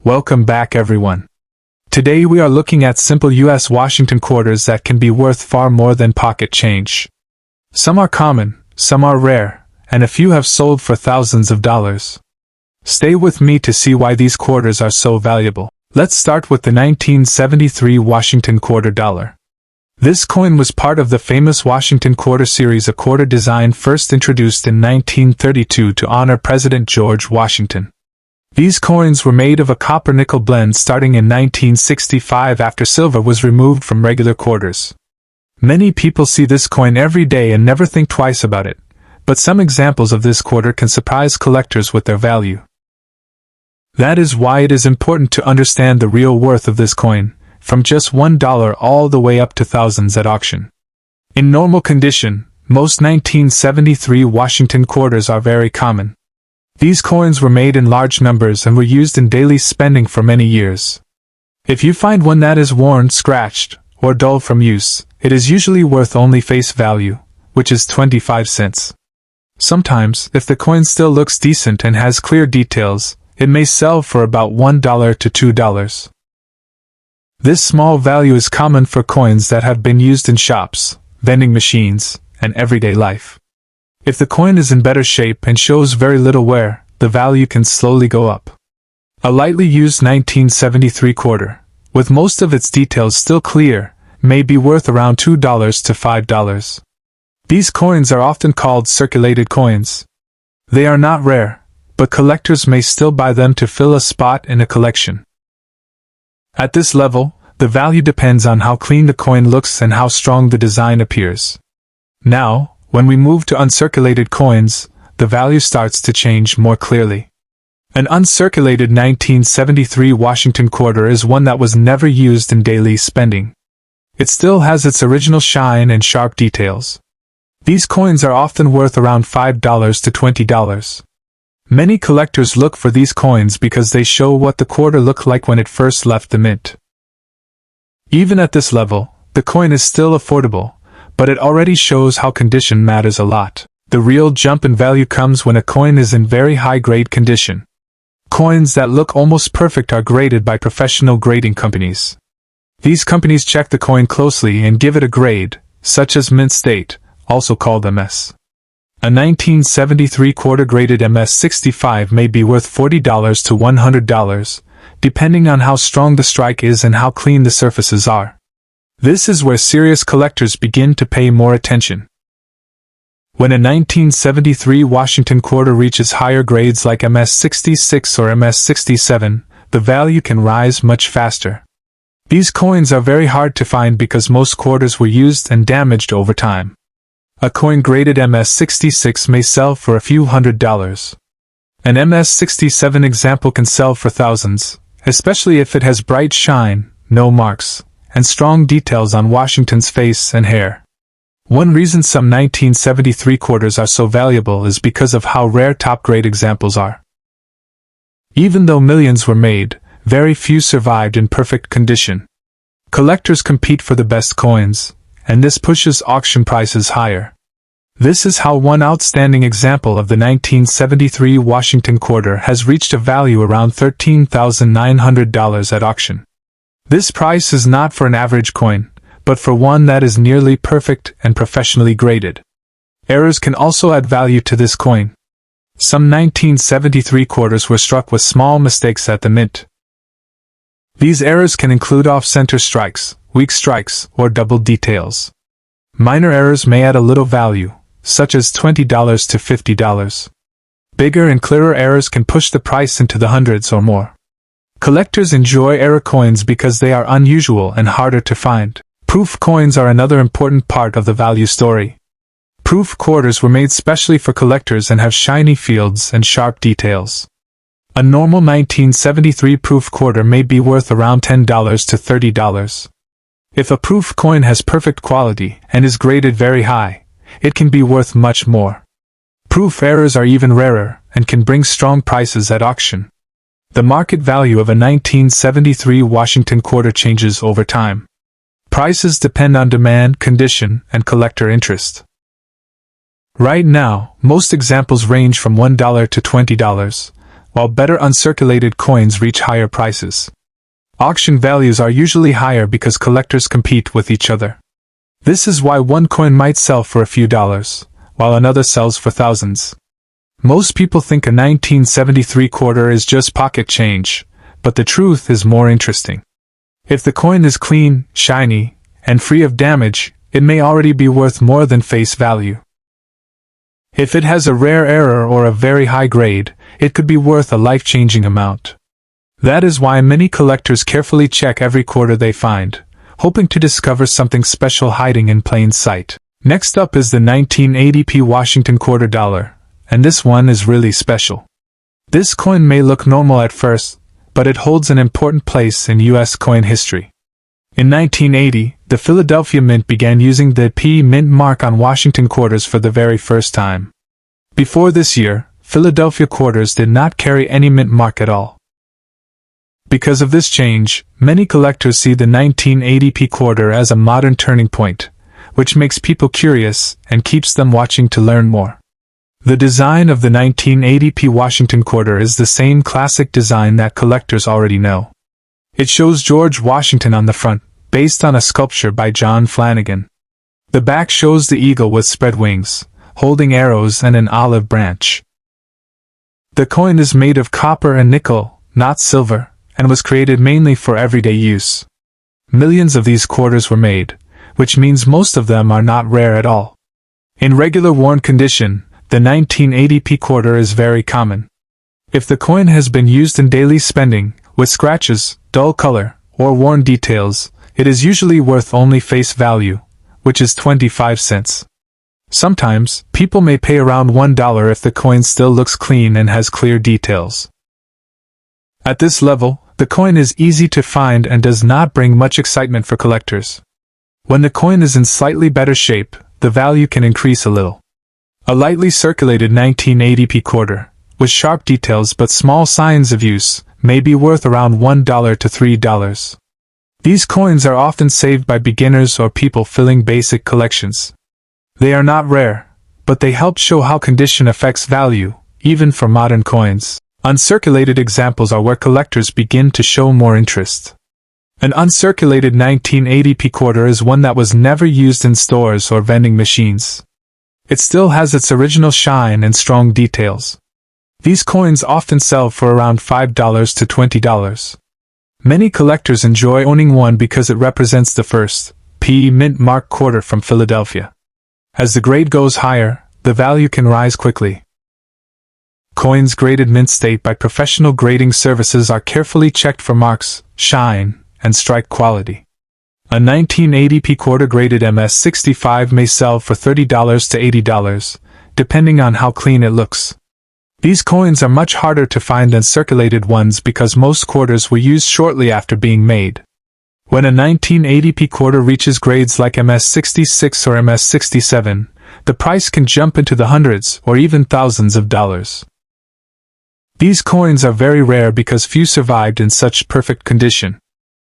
Welcome back, everyone. Today we are looking at simple U.S. Washington quarters that can be worth far more than pocket change. Some are common, some are rare, and a few have sold for thousands of dollars. Stay with me to see why these quarters are so valuable. Let's start with the 1973 Washington quarter dollar. This coin was part of the famous Washington quarter series, a quarter design first introduced in 1932 to honor President George Washington. These coins were made of a copper-nickel blend starting in 1965 after silver was removed from regular quarters. Many people see this coin every day and never think twice about it, but some examples of this quarter can surprise collectors with their value. That is why it is important to understand the real worth of this coin, from just $1 all the way up to thousands at auction. In normal condition, most 1973 Washington quarters are very common. These coins were made in large numbers and were used in daily spending for many years. If you find one that is worn, scratched, or dull from use, it is usually worth only face value, which is 25 cents. Sometimes, if the coin still looks decent and has clear details, it may sell for about $1 to $2. This small value is common for coins that have been used in shops, vending machines, and everyday life. If the coin is in better shape and shows very little wear, the value can slowly go up. A lightly used 1973 quarter, with most of its details still clear, may be worth around $2 to $5. These coins are often called circulated coins. They are not rare, but collectors may still buy them to fill a spot in a collection. At this level, the value depends on how clean the coin looks and how strong the design appears. Now, when we move to uncirculated coins, the value starts to change more clearly. An uncirculated 1973 Washington quarter is one that was never used in daily spending. It still has its original shine and sharp details. These coins are often worth around $5 to $20. Many collectors look for these coins because they show what the quarter looked like when it first left the mint. Even at this level, the coin is still affordable, but it already shows how condition matters a lot. The real jump in value comes when a coin is in very high-grade condition. Coins that look almost perfect are graded by professional grading companies. These companies check the coin closely and give it a grade, such as mint state, also called MS. A 1973 quarter graded MS-65 may be worth $40 to $100, depending on how strong the strike is and how clean the surfaces are. This is where serious collectors begin to pay more attention. When a 1973 Washington quarter reaches higher grades like MS-66 or MS-67, the value can rise much faster. These coins are very hard to find because most quarters were used and damaged over time. A coin graded MS-66 may sell for a few $100s. An MS-67 example can sell for thousands, especially if it has bright shine, no marks, and strong details on Washington's face and hair. One reason some 1973 quarters are so valuable is because of how rare top-grade examples are. Even though millions were made, very few survived in perfect condition. Collectors compete for the best coins, and this pushes auction prices higher. This is how one outstanding example of the 1973 Washington quarter has reached a value around $13,900 at auction. This price is not for an average coin, but for one that is nearly perfect and professionally graded. Errors can also add value to this coin. Some 1973 quarters were struck with small mistakes at the mint. These errors can include off-center strikes, weak strikes, or doubled details. Minor errors may add a little value, such as $20 to $50. Bigger and clearer errors can push the price into the hundreds or more. Collectors enjoy error coins because they are unusual and harder to find. Proof coins are another important part of the value story. Proof quarters were made specially for collectors and have shiny fields and sharp details. A normal 1973 proof quarter may be worth around $10 to $30. If a proof coin has perfect quality and is graded very high, it can be worth much more. Proof errors are even rarer and can bring strong prices at auction. The market value of a 1973 Washington quarter changes over time. Prices depend on demand, condition, and collector interest. Right now, most examples range from $1 to $20. while better uncirculated coins reach higher prices. Auction values are usually higher because collectors compete with each other. This is why one coin might sell for a few dollars, while another sells for thousands. Most people think a 1973 quarter is just pocket change, but the truth is more interesting. If the coin is clean, shiny, and free of damage, it may already be worth more than face value. If it has a rare error or a very high grade, it could be worth a life-changing amount. That is why many collectors carefully check every quarter they find, hoping to discover something special hiding in plain sight. Next up is the 1980p Washington quarter dollar, and this one is really special. This coin may look normal at first, but it holds an important place in U.S. coin history. In 1980, the Philadelphia Mint began using the P Mint mark on Washington quarters for the very first time. Before this year, Philadelphia quarters did not carry any mint mark at all. Because of this change, many collectors see the 1980p quarter as a modern turning point, which makes people curious and keeps them watching to learn more. The design of the 1980p Washington quarter is the same classic design that collectors already know. It shows George Washington on the front, based on a sculpture by John Flanagan. The back shows the eagle with spread wings, holding arrows and an olive branch. The coin is made of copper and nickel, not silver, and was created mainly for everyday use. Millions of these quarters were made, which means most of them are not rare at all. In regular worn condition, the 1980p quarter is very common. If the coin has been used in daily spending, with scratches, dull color, or worn details, it is usually worth only face value, which is 25 cents. Sometimes, people may pay around $1 if the coin still looks clean and has clear details. At this level, the coin is easy to find and does not bring much excitement for collectors. When the coin is in slightly better shape, the value can increase a little. A lightly circulated 1980p quarter, with sharp details but small signs of use, may be worth around $1 to $3. These coins are often saved by beginners or people filling basic collections. They are not rare, but they help show how condition affects value, even for modern coins. Uncirculated examples are where collectors begin to show more interest. An uncirculated 1980p quarter is one that was never used in stores or vending machines. It still has its original shine and strong details. These coins often sell for around $5 to $20. Many collectors enjoy owning one because it represents the first P Mint mark quarter from Philadelphia. As the grade goes higher, the value can rise quickly. Coins graded mint state by professional grading services are carefully checked for marks, shine, and strike quality. A 1980p quarter graded MS65 may sell for $30 to $80, depending on how clean it looks. These coins are much harder to find than circulated ones because most quarters were used shortly after being made. When a 1980p quarter reaches grades like MS66 or MS67, the price can jump into the hundreds or even thousands of dollars. These coins are very rare because few survived in such perfect condition.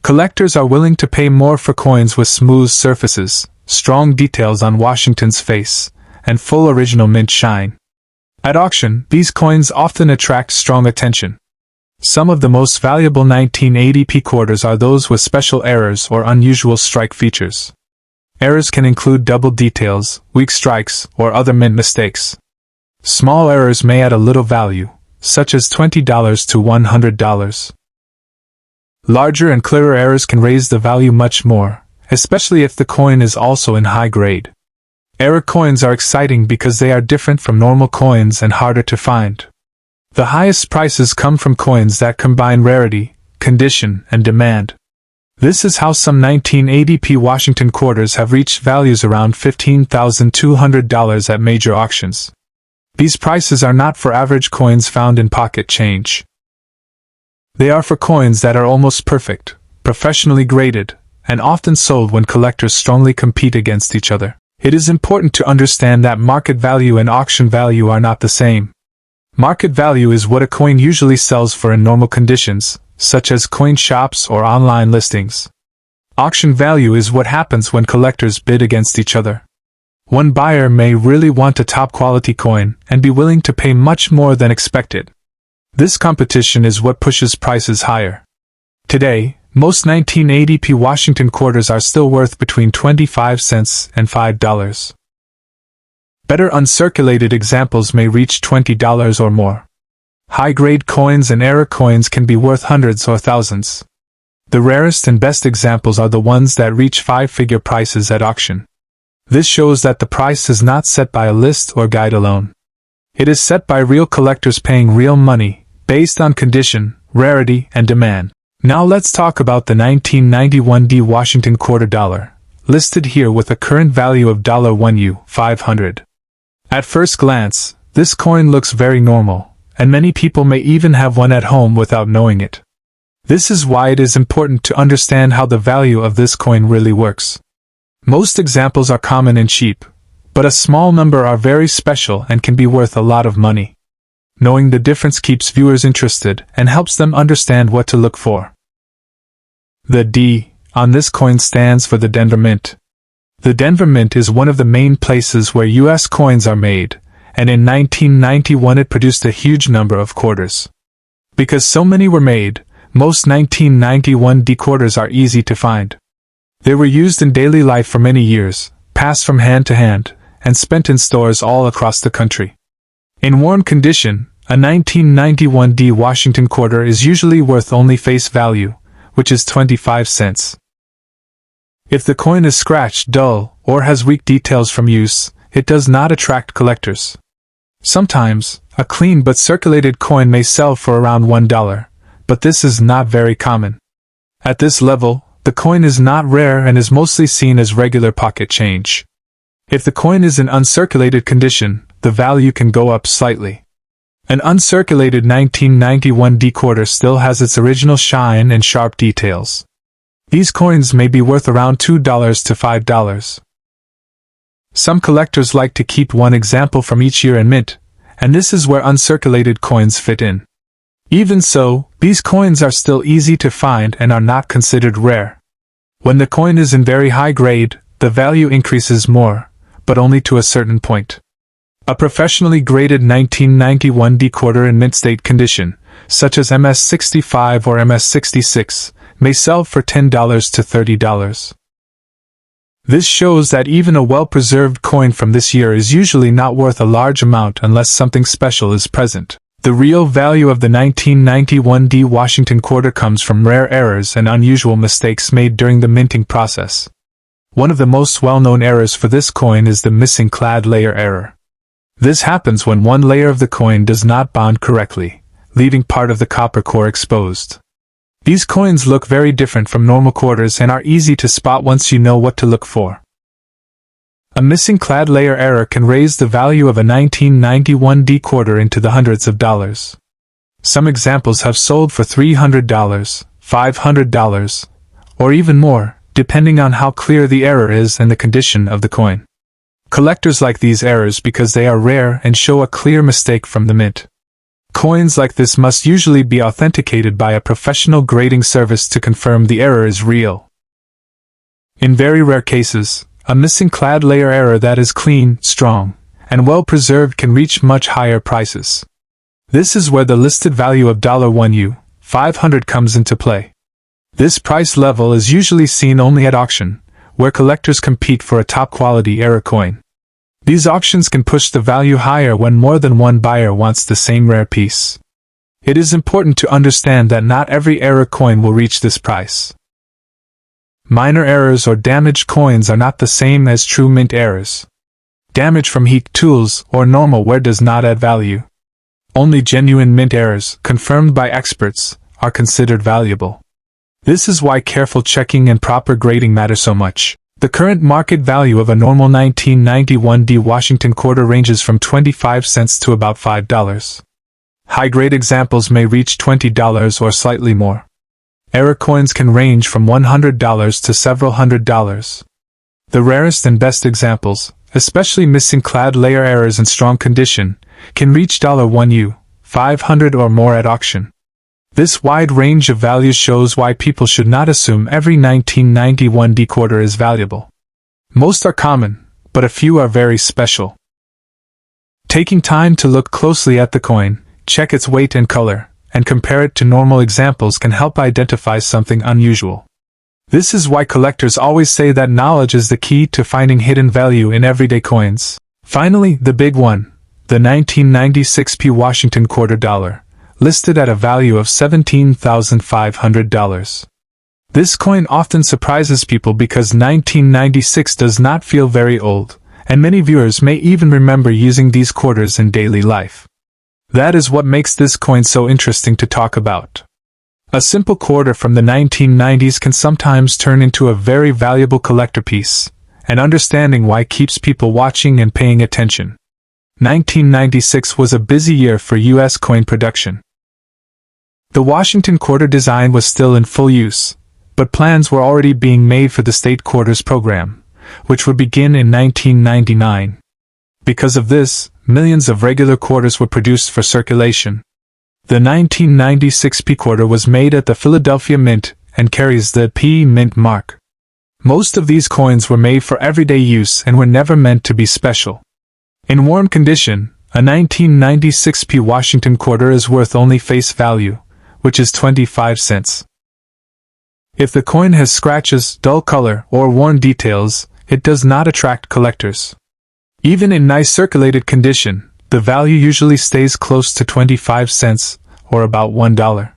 Collectors are willing to pay more for coins with smooth surfaces, strong details on Washington's face, and full original mint shine. At auction, these coins often attract strong attention. Some of the most valuable 1980p quarters are those with special errors or unusual strike features. Errors can include double details, weak strikes, or other mint mistakes. Small errors may add a little value, such as $20 to $100. Larger and clearer errors can raise the value much more, especially if the coin is also in high grade. Error coins are exciting because they are different from normal coins and harder to find. The highest prices come from coins that combine rarity, condition, and demand. This is how some 1980p Washington quarters have reached values around $15,200 at major auctions. These prices are not for average coins found in pocket change. They are for coins that are almost perfect, professionally graded, and often sold when collectors strongly compete against each other. It is important to understand that market value and auction value are not the same. Market value is what a coin usually sells for in normal conditions, such as coin shops or online listings. Auction value is what happens when collectors bid against each other. One buyer may really want a top-quality coin and be willing to pay much more than expected. This competition is what pushes prices higher. Today, most 1980p Washington quarters are still worth between 25 cents and $5. Better uncirculated examples may reach $20 or more. High-grade coins and era coins can be worth hundreds or thousands. The rarest and best examples are the ones that reach five-figure prices at auction. This shows that the price is not set by a list or guide alone. It is set by real collectors paying real money, based on condition, rarity, and demand. Now let's talk about the 1991 D Washington quarter dollar, listed here with a current value of $1 500. At first glance, this coin looks very normal, and many people may even have one at home without knowing it. This is why it is important to understand how the value of this coin really works. Most examples are common and cheap, but a small number are very special and can be worth a lot of money. Knowing the difference keeps viewers interested and helps them understand what to look for. The D on this coin stands for the Denver Mint. The Denver Mint is one of the main places where U.S. coins are made, and in 1991 it produced a huge number of quarters. Because so many were made, most 1991 D quarters are easy to find. They were used in daily life for many years, passed from hand to hand, and spent in stores all across the country. In worn condition, a 1991 D Washington quarter is usually worth only face value, which is 25 cents. If the coin is scratched, dull, or has weak details from use, it does not attract collectors. Sometimes, a clean but circulated coin may sell for around $1, but this is not very common. At this level, the coin is not rare and is mostly seen as regular pocket change. If the coin is in uncirculated condition, the value can go up slightly. An uncirculated 1991 D quarter still has its original shine and sharp details. These coins may be worth around $2 to $5. Some collectors like to keep one example from each year and mint, and this is where uncirculated coins fit in. Even so, these coins are still easy to find and are not considered rare. When the coin is in very high grade, the value increases more, but only to a certain point. A professionally graded 1991 D quarter in mint state condition, such as MS-65 or MS-66, may sell for $10 to $30. This shows that even a well-preserved coin from this year is usually not worth a large amount unless something special is present. The real value of the 1991 D Washington quarter comes from rare errors and unusual mistakes made during the minting process. One of the most well-known errors for this coin is the missing clad layer error. This happens when one layer of the coin does not bond correctly, leaving part of the copper core exposed. These coins look very different from normal quarters and are easy to spot once you know what to look for. A missing clad layer error can raise the value of a 1991 D quarter into the hundreds of dollars. Some examples have sold for $300, $500, or even more, depending on how clear the error is and the condition of the coin. Collectors like these errors because they are rare and show a clear mistake from the mint. Coins like this must usually be authenticated by a professional grading service to confirm the error is real. In very rare cases, a missing clad layer error that is clean, strong, and well preserved can reach much higher prices. This is where the listed value of $1 500 comes into play. This price level is usually seen only at auction, where collectors compete for a top-quality era coin. These auctions can push the value higher when more than one buyer wants the same rare piece. It is important to understand that not every era coin will reach this price. Minor errors or damaged coins are not the same as true mint errors. Damage from heat, tools, or normal wear does not add value. Only genuine mint errors, confirmed by experts, are considered valuable. This is why careful checking and proper grading matter so much. The current market value of a normal 1991 D Washington quarter ranges from 25 cents to about $5. High-grade examples may reach $20 or slightly more. Era coins can range from $100 to several $100s. The rarest and best examples, especially missing clad layer errors in strong condition, can reach $1 500 or more at auction. This wide range of values shows why people should not assume every 1991 D quarter is valuable. Most are common, but a few are very special. Taking time to look closely at the coin, check its weight and color, and compare it to normal examples can help identify something unusual. This is why collectors always say that knowledge is the key to finding hidden value in everyday coins. Finally, the big one, the 1996 Washington quarter dollar, listed at a value of $17,500. This coin often surprises people because 1996 does not feel very old, and many viewers may even remember using these quarters in daily life. That is what makes this coin so interesting to talk about. A simple quarter from the 1990s can sometimes turn into a very valuable collector piece, and understanding why keeps people watching and paying attention. 1996 was a busy year for U.S. coin production. The Washington quarter design was still in full use, but plans were already being made for the state quarters program, which would begin in 1999. Because of this, millions of regular quarters were produced for circulation. The 1996 P quarter was made at the Philadelphia Mint and carries the P Mint mark. Most of these coins were made for everyday use and were never meant to be special. In worn condition, a 1996 P Washington quarter is worth only face value, which is 25 cents. If the coin has scratches, dull color, or worn details, it does not attract collectors. Even in nice circulated condition, the value usually stays close to 25 cents, or about $1.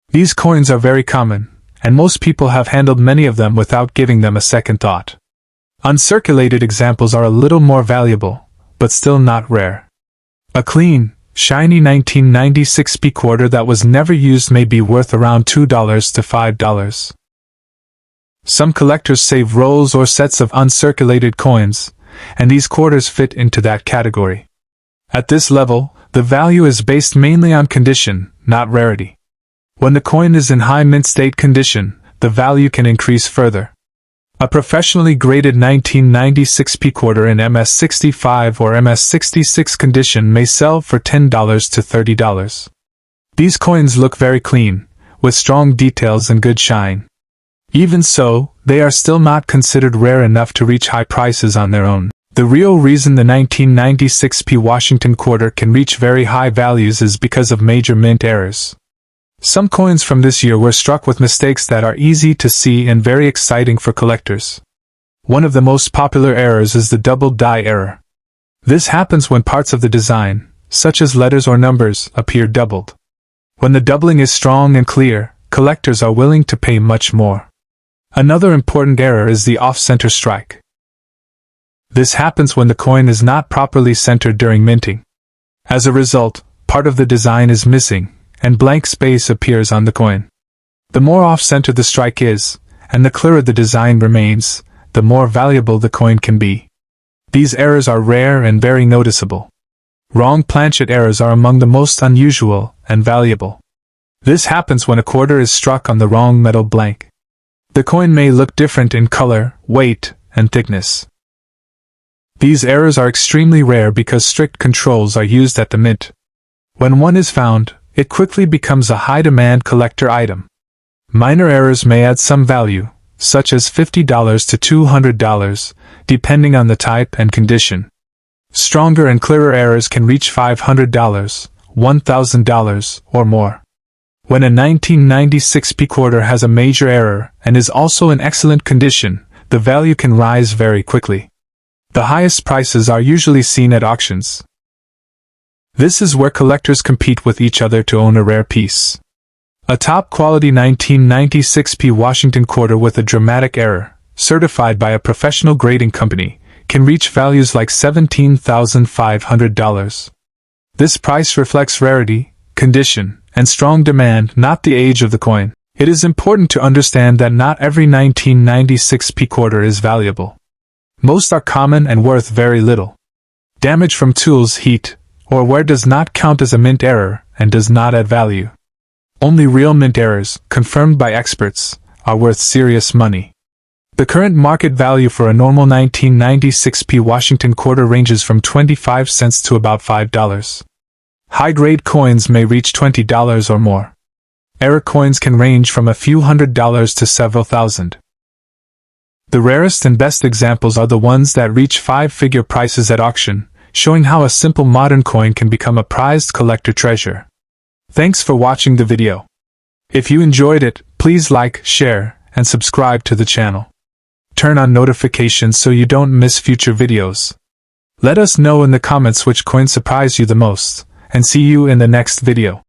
These coins are very common, and most people have handled many of them without giving them a second thought. Uncirculated examples are a little more valuable, but still not rare. A clean, shiny 1996 P quarter that was never used may be worth around $2 to $5. Some collectors save rolls or sets of uncirculated coins, and these quarters fit into that category. At this level, the value is based mainly on condition, not rarity. When the coin is in high mint state condition, the value can increase further. A professionally graded 1996 P quarter in MS65 or MS66 condition may sell for $10 to $30. These coins look very clean, with strong details and good shine. Even so, they are still not considered rare enough to reach high prices on their own. The real reason the 1996 P Washington quarter can reach very high values is because of major mint errors. Some coins from this year were struck with mistakes that are easy to see and very exciting for collectors. One of the most popular errors is the double die error. This happens when parts of the design, such as letters or numbers, appear doubled. When the doubling is strong and clear, collectors are willing to pay much more. Another important error is the off-center strike. This happens when the coin is not properly centered during minting. As a result, part of the design is missing, and blank space appears on the coin. The more off-center the strike is, and the clearer the design remains, the more valuable the coin can be. These errors are rare and very noticeable. Wrong planchet errors are among the most unusual and valuable. This happens when a quarter is struck on the wrong metal blank. The coin may look different in color, weight, and thickness. These errors are extremely rare because strict controls are used at the mint. When one is found, it quickly becomes a high-demand collector item. Minor errors may add some value, such as $50 to $200, depending on the type and condition. Stronger and clearer errors can reach $500, $1,000, or more. When a 1996 P quarter has a major error and is also in excellent condition, the value can rise very quickly. The highest prices are usually seen at auctions. This is where collectors compete with each other to own a rare piece. A top-quality 1996 P Washington quarter with a dramatic error, certified by a professional grading company, can reach values like $17,500. This price reflects rarity, condition, and strong demand, not the age of the coin. It is important to understand that not every 1996 P quarter is valuable. Most are common and worth very little. Damage from tools, heat, or wear does not count as a mint error and does not add value. Only real mint errors, confirmed by experts, are worth serious money. The current market value for a normal 1996 P Washington quarter ranges from 25 cents to about $5. High-grade coins may reach $20 or more. Error coins can range from a few $100s to several thousand. The rarest and best examples are the ones that reach five-figure prices at auction, showing how a simple modern coin can become a prized collector treasure. Thanks for watching the video. If you enjoyed it, please like, share, and subscribe to the channel. Turn on notifications so you don't miss future videos. Let us know in the comments which coin surprised you the most, and see you in the next video.